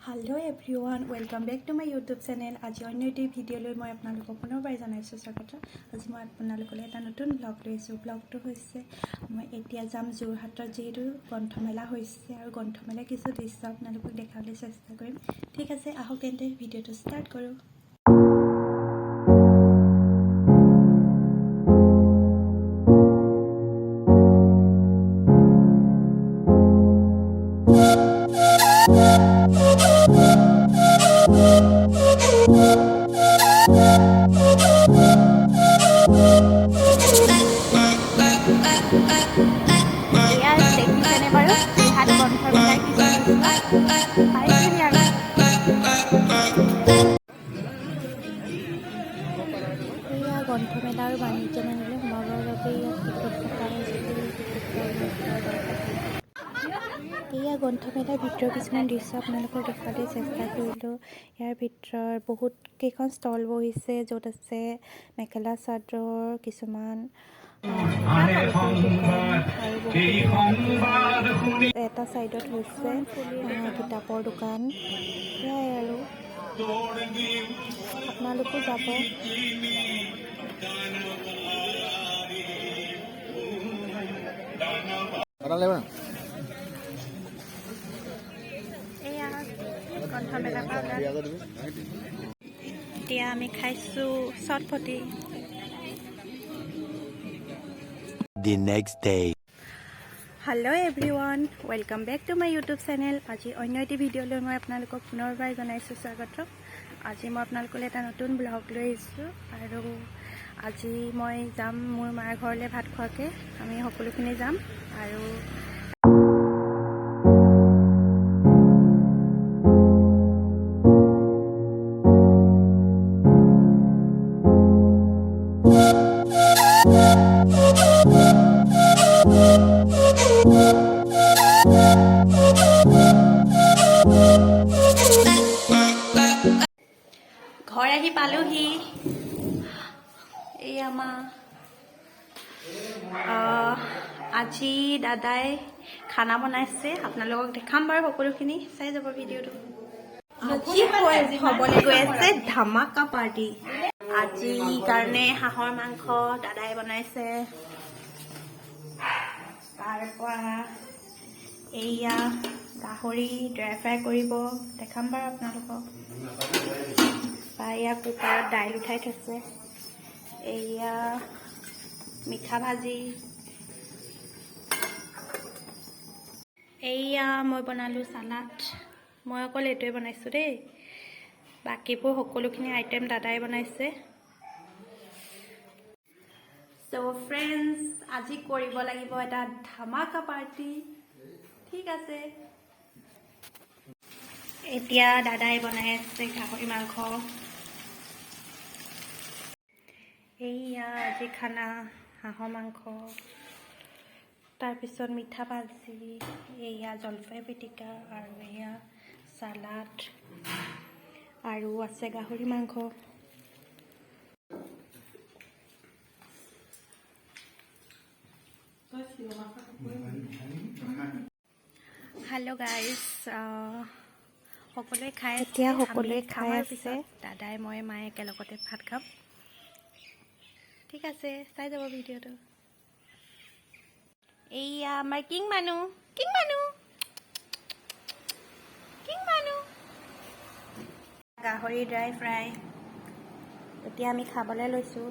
Hello everyone, welcome back to my YouTube channel. আজি অন্য এটা ভিডিঅ' লৈ মই আপোনালোকক পুনৰবাৰ জনাইছোঁ স্বাগত। আজি মই আপোনালোকলৈ এটা নতুন ব্লগ লৈছোঁ। ব্লগটো হৈছে মই এতিয়া যাম যোৰহাটত যিহেতু গ্ৰন্থমেলা হৈছে আৰু গ্ৰন্থমেলা কিছু দৃশ্য আপোনালোকক দেখাবলৈ চেষ্টা কৰিম। ঠিক আছে, আহক তেন্তে ভিডিঅ'টো ষ্টাৰ্ট কৰোঁ। গ্ৰন্থমেলা আৰু বাণিজ্য মেলালৈ সোমাবৰ বাবে ইয়াত টিকট থকা এয়া গ্ৰন্থমেলাৰ ভিতৰৰ কিছুমান দৃশ্য আপোনালোকক দেখাবলৈ চেষ্টা কৰিলোঁ। ইয়াৰ ভিতৰত বহুত কেইখন ষ্টল বহিছে, য'ত আছে মেখেলা চাদৰ কিছুমান এটা চাইডত হৈছে কিতাপৰ দোকান। সেয়াই আৰু আপোনালোকো যাব। এতিয়া আমি খাইছোঁ চটফটি। The next day. Hello' everyone, welcome back to my YouTube channel. আজি অন্য এটি ভিডিঅ' লৈ মই আপোনালোকক পুনৰবাৰ জনাইছোঁ স্বাগত। আজি মই আপোনালোকলৈ এটা নতুন ব্লগ লৈ আহিছোঁ আৰু আজি মই যাম মোৰ মাৰ ঘৰলৈ ভাত খোৱাকৈ। আমি সকলোখিনি যাম আৰু ঘৰ আহি পালোহি। এই আমাৰ আজি দাদাই খানা বনাইছে, আপোনালোকক দেখাম বাৰু সকলোখিনি, চাই যাব ভিডিঅ'টো। আজি হ'বলৈ গৈ আছে ধামাকা পাৰ্টি। আজি কাৰণে হাঁহৰ মাংস দাদাই বনাইছে, তাৰপৰা এয়া গাহৰি ড্ৰাই ফ্ৰাই কৰিব, দেখাম বাৰু আপোনালোকক। বা এয়া কুকাৰত দাইল উঠাই থৈছে, এয়া মিঠা ভাজি, এয়া মই বনালোঁ চালাড। মই অকল এইটোৱে বনাইছোঁ দেই, বাকীবোৰ সকলোখিনি আইটেম দাদাই বনাইছে। চ' ফ্ৰেণ্ডছ, আজি কৰিব লাগিব এটা ধামাকা পাৰ্টি। ঠিক আছে, এতিয়া দাদাই বনাই আছে গাহৰি মাংস। এইয়া আজি খানা হাঁহৰ মাংস, তাৰপিছত মিঠা ভাজি, এয়া জলফাই পিটিকা আৰু এয়া চালাড আৰু আছে গাহৰি মাংস। হেল্ল' গাইজ, সকলোৱে খাই এতিয়া সকলোৱে খাই আছে। দাদাই মই মায়ে একেলগতে ভাত খাম। ঠিক আছে, চাই যাব ভিডিঅ'টো। এইয়া আমাৰ কিং মানুহ গাহৰি ড্ৰাই ফ্ৰাই। এতিয়া আমি খাবলৈ লৈছোঁ।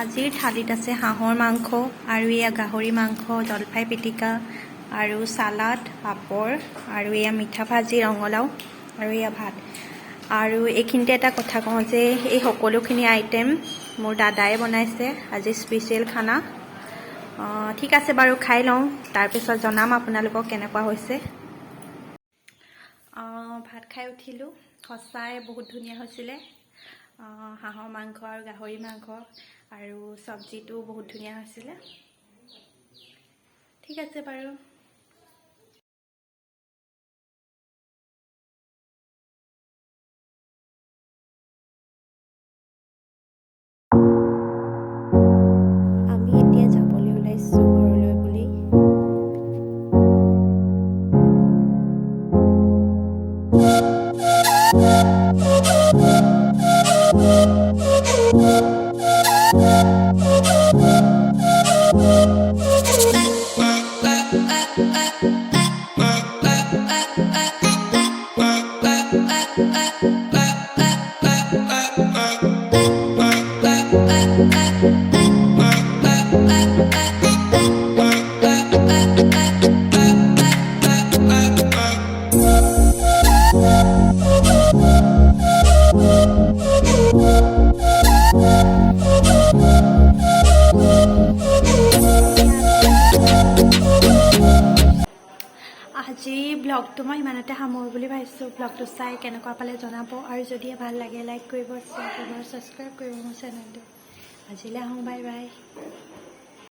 আজিৰ থালিত আছে হাঁহৰ মাংস আৰু এয়া গাহৰি মাংস, জলফাই পিটিকা আৰু চালাড, পাপৰ আৰু এয়া মিঠা ভাজি, ৰঙালাও আৰু এয়া ভাত। আৰু এইখিনিতে এটা কথা কওঁ যে এই সকলোখিনি আইটেম মোৰ দাদাই বনাইছে, আজি স্পেচিয়েল খানা। ঠিক আছে বাৰু, খাই লওঁ, তাৰপিছত জনাম আপোনালোকক কেনেকুৱা হৈছে। ভাত খাই উঠিলোঁ, সঁচাই বহুত ধুনীয়া হৈছিলে। হাঁহৰ মাংস আৰু গাহৰি মাংস আৰু চব্জিটো বহুত ধুনীয়া হৈছিলে। ঠিক আছে বাৰু। আমি এতিয়া যাবলৈ ওলাইছোঁ ঘৰলৈ বুলি। আজি ব্লগটো মই ইমানতে সামৰোঁ বুলি ভাবিছোঁ। ব্লগটো চাই কেনেকুৱা পালে জনাব আৰু যদি ভাল লাগে লাইক কৰিব, শ্বেয়াৰ কৰিব, ছাবস্ক্ৰাইব কৰিব মোৰ চেনেলটো। আজিলৈ আহোঁ, বাই বাই।